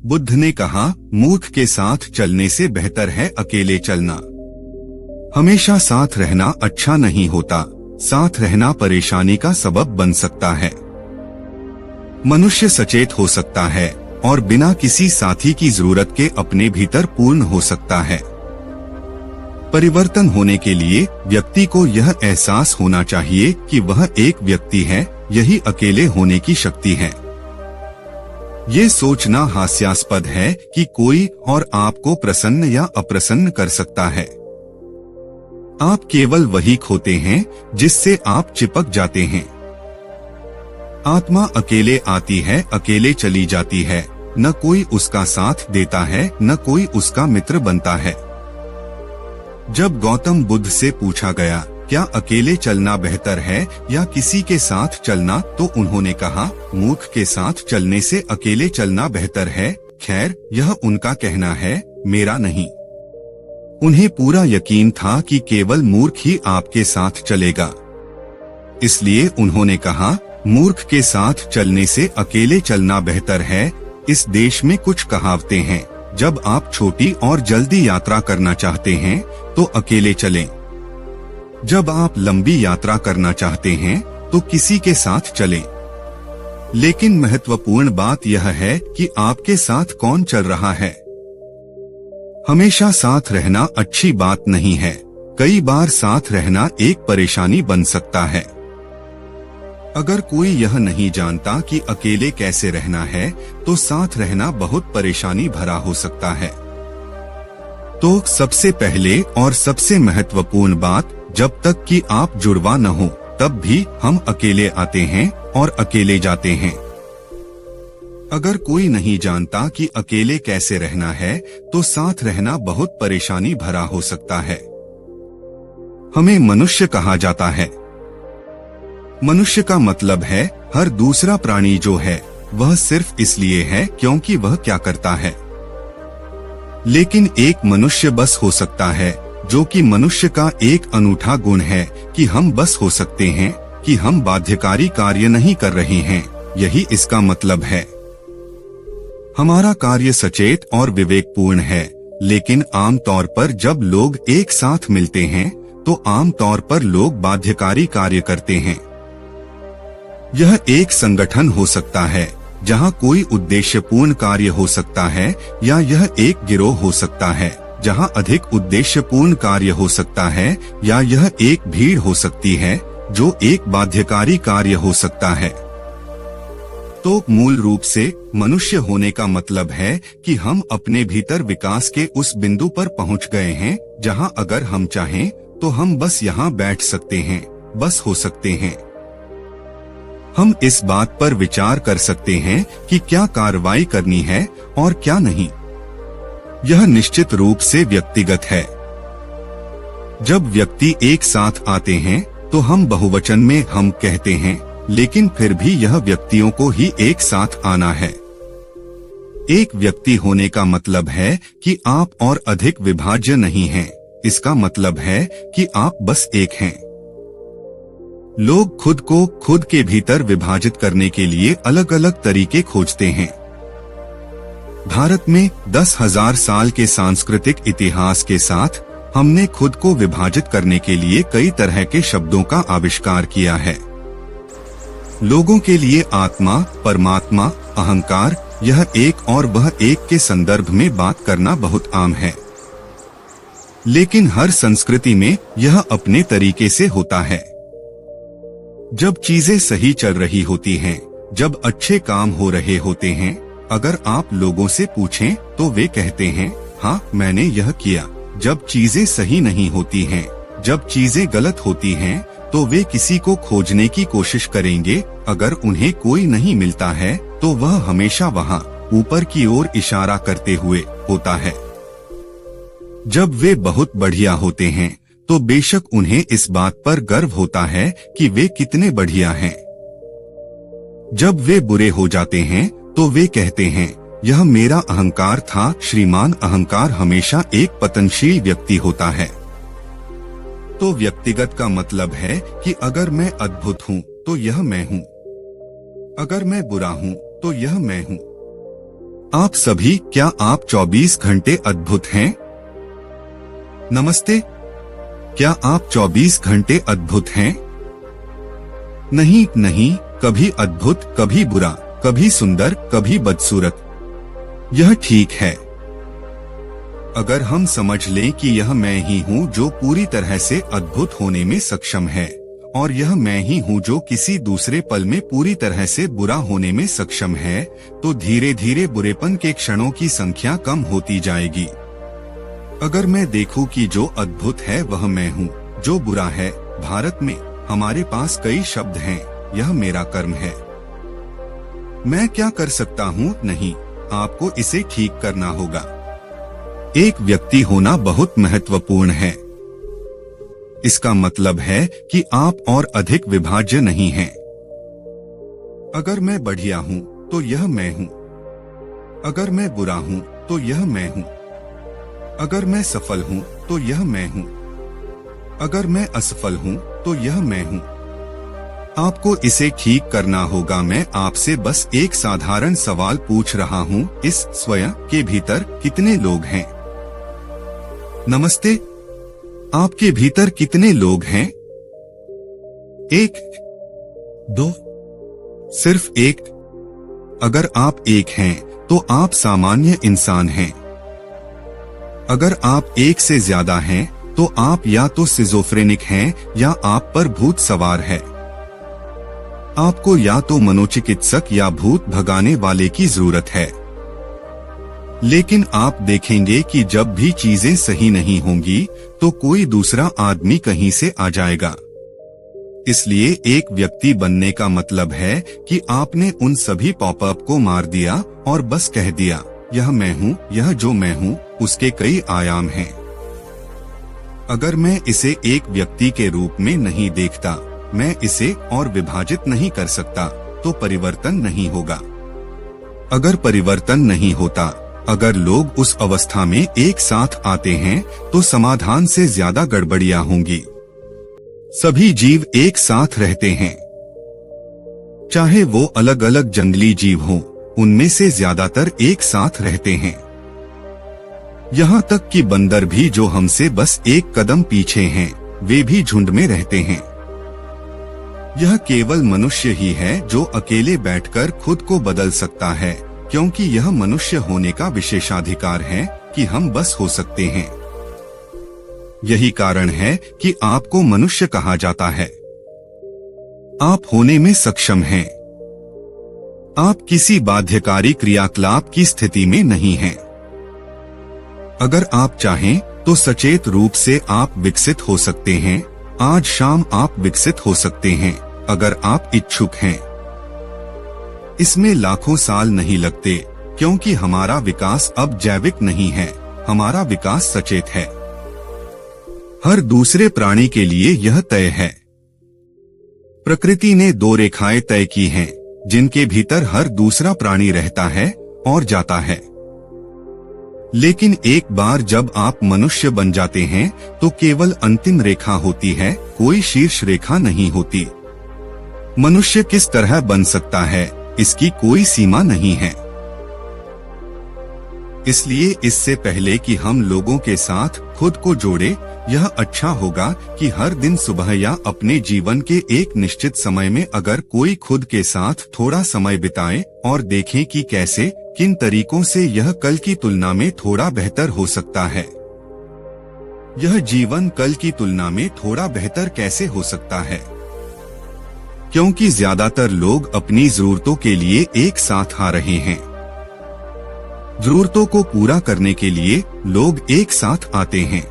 बुद्ध ने कहा, मूर्ख के साथ चलने से बेहतर है अकेले चलना। हमेशा साथ रहना अच्छा नहीं होता, साथ रहना परेशानी का सबब बन सकता है। मनुष्य सचेत हो सकता है और बिना किसी साथी की जरूरत के अपने भीतर पूर्ण हो सकता है। परिवर्तन होने के लिए व्यक्ति को यह एहसास होना चाहिए कि वह एक व्यक्ति है, यही अकेले होने की शक्ति है। ये सोचना हास्यास्पद है कि कोई और आपको प्रसन्न या अप्रसन्न कर सकता है। आप केवल वही खोते हैं जिससे आप चिपक जाते हैं। आत्मा अकेले आती है, अकेले चली जाती है, न कोई उसका साथ देता है, न कोई उसका मित्र बनता है। जब गौतम बुद्ध से पूछा गया, क्या अकेले चलना बेहतर है या किसी के साथ चलना, तो उन्होंने कहा, मूर्ख के साथ चलने से अकेले चलना बेहतर है। खैर, यह उनका कहना है, मेरा नहीं। उन्हें पूरा यकीन था कि केवल मूर्ख ही आपके साथ चलेगा। इसलिए उन्होंने कहा, मूर्ख के साथ चलने से अकेले चलना बेहतर है। इस देश में कुछ कहावतें हैं, जब आप छोटी और जल्दी यात्रा करना चाहते हैं तो अकेले चलें। जब आप लंबी यात्रा करना चाहते हैं तो किसी के साथ चलें। लेकिन महत्वपूर्ण बात यह है कि आपके साथ कौन चल रहा है। हमेशा साथ रहना अच्छी बात नहीं है। कई बार साथ रहना एक परेशानी बन सकता है। अगर कोई यह नहीं जानता कि अकेले कैसे रहना है, तो साथ रहना बहुत परेशानी भरा हो सकता है। तो सबसे पहले और सबसे महत्वपूर्ण बात, जब तक कि आप जुड़वा न हो, तब भी हम अकेले आते हैं और अकेले जाते हैं। अगर कोई नहीं जानता कि अकेले कैसे रहना है, तो साथ रहना बहुत परेशानी भरा हो सकता है। हमें मनुष्य कहा जाता है। मनुष्य का मतलब है हर दूसरा प्राणी जो है वह सिर्फ इसलिए है क्योंकि वह क्या करता है। लेकिन एक मनुष्य बस हो सकता है, जो कि मनुष्य का एक अनूठा गुण है कि हम बस हो सकते हैं, कि हम बाध्यकारी कार्य नहीं कर रहे हैं। यही इसका मतलब है। हमारा कार्य सचेत और विवेकपूर्ण है, लेकिन आमतौर पर जब लोग एक साथ मिलते हैं तो आमतौर पर लोग बाध्यकारी कार्य करते हैं। यह एक संगठन हो सकता है जहां कोई उद्देश्यपूर्ण कार्य हो सकता है, या यह एक गिरोह हो सकता है जहां अधिक उद्देश्यपूर्ण कार्य हो सकता है, या यह एक भीड़ हो सकती है जो एक बाध्यकारी कार्य हो सकता है। तो मूल रूप से मनुष्य होने का मतलब है कि हम अपने भीतर विकास के उस बिंदु पर पहुंच गए हैं जहां अगर हम चाहें तो हम बस यहां बैठ सकते हैं, बस हो सकते हैं। हम इस बात पर विचार कर सकते हैं कि क्या कार्रवाई करनी है और क्या नहीं। यह निश्चित रूप से व्यक्तिगत है। जब व्यक्ति एक साथ आते हैं तो हम बहुवचन में हम कहते हैं, लेकिन फिर भी यह व्यक्तियों को ही एक साथ आना है। एक व्यक्ति होने का मतलब है कि आप और अधिक विभाज्य नहीं हैं। इसका मतलब है कि आप बस एक हैं। लोग खुद को खुद के भीतर विभाजित करने के लिए अलग अलग तरीके खोजते हैं। भारत में 10,000 साल के सांस्कृतिक इतिहास के साथ हमने खुद को विभाजित करने के लिए कई तरह के शब्दों का आविष्कार किया है। लोगों के लिए आत्मा, परमात्मा, अहंकार, यह एक और वह एक के संदर्भ में बात करना बहुत आम है। लेकिन हर संस्कृति में यह अपने तरीके से होता है। जब चीजें सही चल रही होती हैं, जब अच्छे काम हो रहे होते हैं, अगर आप लोगों से पूछें तो वे कहते हैं, हाँ मैंने यह किया। जब चीजें सही नहीं होती हैं, जब चीजें गलत होती हैं, तो वे किसी को खोजने की कोशिश करेंगे। अगर उन्हें कोई नहीं मिलता है तो वह हमेशा वहाँ ऊपर की ओर इशारा करते हुए होता है। जब वे बहुत बढ़िया होते हैं तो बेशक उन्हें इस बात पर गर्व होता है कि वे कितने बढ़िया हैं। जब वे बुरे हो जाते हैं तो वे कहते हैं, यह मेरा अहंकार था। श्रीमान अहंकार हमेशा एक पतनशील व्यक्ति होता है। तो व्यक्तिगत का मतलब है कि अगर मैं अद्भुत हूँ तो यह मैं हूँ, अगर मैं बुरा हूँ तो यह मैं हूँ। आप सभी, क्या आप 24 घंटे अद्भुत हैं? नमस्ते। क्या आप 24 घंटे अद्भुत हैं? नहीं नहीं, कभी अद्भुत, कभी बुरा, कभी सुंदर, कभी बदसूरत। यह ठीक है। अगर हम समझ लें कि यह मैं ही हूँ जो पूरी तरह से अद्भुत होने में सक्षम है, और यह मैं ही हूँ जो किसी दूसरे पल में पूरी तरह से बुरा होने में सक्षम है, तो धीरे धीरे बुरेपन के क्षणों की संख्या कम होती जाएगी। अगर मैं देखूं कि जो अद्भुत है वह मैं हूँ, जो बुरा है, भारत में हमारे पास कई शब्द हैं, यह मेरा कर्म है। मैं क्या कर सकता हूँ? नहीं, आपको इसे ठीक करना होगा। एक व्यक्ति होना बहुत महत्वपूर्ण है। इसका मतलब है कि आप और अधिक विभाज्य नहीं हैं। अगर मैं बढ़िया हूँ तो यह मैं हूँ। अगर मैं बुरा हूँ तो यह मैं हूँ। अगर मैं सफल हूँ तो यह मैं हूँ। अगर मैं असफल हूँ तो यह मैं हूँ। आपको इसे ठीक करना होगा। मैं आपसे बस एक साधारण सवाल पूछ रहा हूँ, इस स्वयं के भीतर कितने लोग हैं? नमस्ते। आपके भीतर कितने लोग हैं? एक, दो, सिर्फ एक? अगर आप एक हैं, तो आप सामान्य इंसान हैं। अगर आप एक से ज्यादा हैं, तो आप या तो सिजोफ्रेनिक हैं या आप पर भूत सवार है। आपको या तो मनोचिकित्सक या भूत भगाने वाले की जरूरत है। लेकिन आप देखेंगे कि जब भी चीजें सही नहीं होंगी, तो कोई दूसरा आदमी कहीं से आ जाएगा। इसलिए एक व्यक्ति बनने का मतलब है कि आपने उन सभी पॉपअप को मार दिया और बस कह दिया, यह मैं हूँ, यह जो मैं हूँ, उसके कई आयाम हैं। अगर मैं इसे एक व्यक्ति के रूप में नहीं देखता, मैं इसे और विभाजित नहीं कर सकता, तो परिवर्तन नहीं होगा। अगर परिवर्तन नहीं होता, अगर लोग उस अवस्था में एक साथ आते हैं, तो समाधान से ज्यादा गड़बड़ियां होंगी। सभी जीव एक साथ रहते हैं, चाहे वो अलग अलग जंगली जीव हों, उनमें से ज्यादातर एक साथ रहते हैं। यहाँ तक कि बंदर भी जो हमसे बस एक कदम पीछे हैं, वे भी झुंड में रहते हैं। यह केवल मनुष्य ही है जो अकेले बैठकर खुद को बदल सकता है, क्योंकि यह मनुष्य होने का विशेषाधिकार है कि हम बस हो सकते हैं। यही कारण है कि आपको मनुष्य कहा जाता है। आप होने में सक्षम हैं। आप किसी बाध्यकारी क्रियाकलाप की स्थिति में नहीं हैं। अगर आप चाहें तो सचेत रूप से आप विकसित हो सकते हैं। आज शाम आप विकसित हो सकते हैं, अगर आप इच्छुक हैं। इसमें लाखों साल नहीं लगते, क्योंकि हमारा विकास अब जैविक नहीं है, हमारा विकास सचेत है। हर दूसरे प्राणी के लिए यह तय है। प्रकृति ने 2 रेखाएं तय की हैं, जिनके भीतर हर दूसरा प्राणी रहता है और जाता है। लेकिन एक बार जब आप मनुष्य बन जाते हैं, तो केवल अंतिम रेखा होती है, कोई शीर्ष रेखा नहीं होती। मनुष्य किस तरह बन सकता है, इसकी कोई सीमा नहीं है। इसलिए इससे पहले कि हम लोगों के साथ खुद को जोड़े, यह अच्छा होगा कि हर दिन सुबह या अपने जीवन के एक निश्चित समय में अगर कोई खुद के साथ थोड़ा समय बिताए और देखें कि कैसे, किन तरीकों से यह कल की तुलना में थोड़ा बेहतर हो सकता है। यह जीवन कल की तुलना में थोड़ा बेहतर कैसे हो सकता है? क्योंकि ज्यादातर लोग अपनी जरूरतों के लिए एक साथ आ रहे हैं। जरूरतों को पूरा करने के लिए लोग एक साथ आते हैं।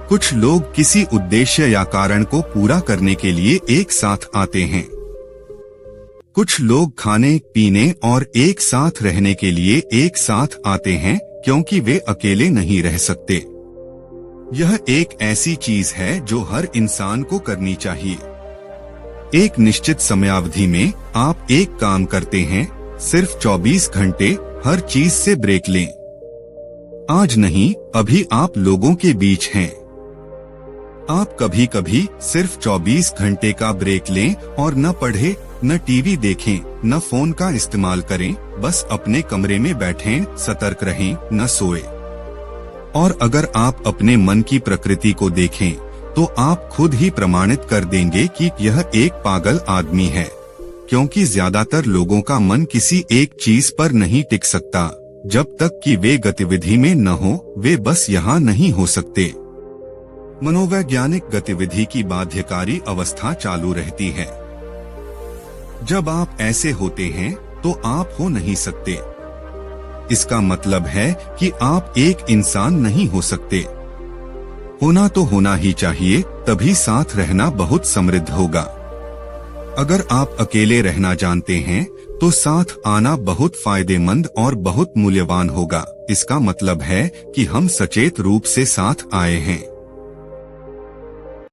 कुछ लोग किसी उद्देश्य या कारण को पूरा करने के लिए एक साथ आते हैं। कुछ लोग खाने पीने और एक साथ रहने के लिए एक साथ आते हैं, क्योंकि वे अकेले नहीं रह सकते। यह एक ऐसी चीज है जो हर इंसान को करनी चाहिए। एक निश्चित समयावधि में आप एक काम करते हैं, सिर्फ 24 घंटे हर चीज से ब्रेक लें। आज नहीं, अभी आप लोगों के बीच हैं। आप कभी कभी सिर्फ 24 घंटे का ब्रेक लें और न पढ़ें, न टीवी देखें, न फोन का इस्तेमाल करें, बस अपने कमरे में बैठें, सतर्क रहें, न सोए। और अगर आप अपने मन की प्रकृति को देखें तो आप खुद ही प्रमाणित कर देंगे कि यह एक पागल आदमी है, क्योंकि ज्यादातर लोगों का मन किसी एक चीज पर नहीं टिक सकता। जब तक कि वे गतिविधि में न हो, वे बस यहाँ नहीं हो सकते। मनोवैज्ञानिक गतिविधि की बाध्यकारी अवस्था चालू रहती है। जब आप ऐसे होते हैं तो आप हो नहीं सकते। इसका मतलब है कि आप एक इंसान नहीं हो सकते। होना तो होना ही चाहिए, तभी साथ रहना बहुत समृद्ध होगा। अगर आप अकेले रहना जानते हैं तो साथ आना बहुत फायदेमंद और बहुत मूल्यवान होगा। इसका मतलब है कि हम सचेत रूप से साथ आए हैं।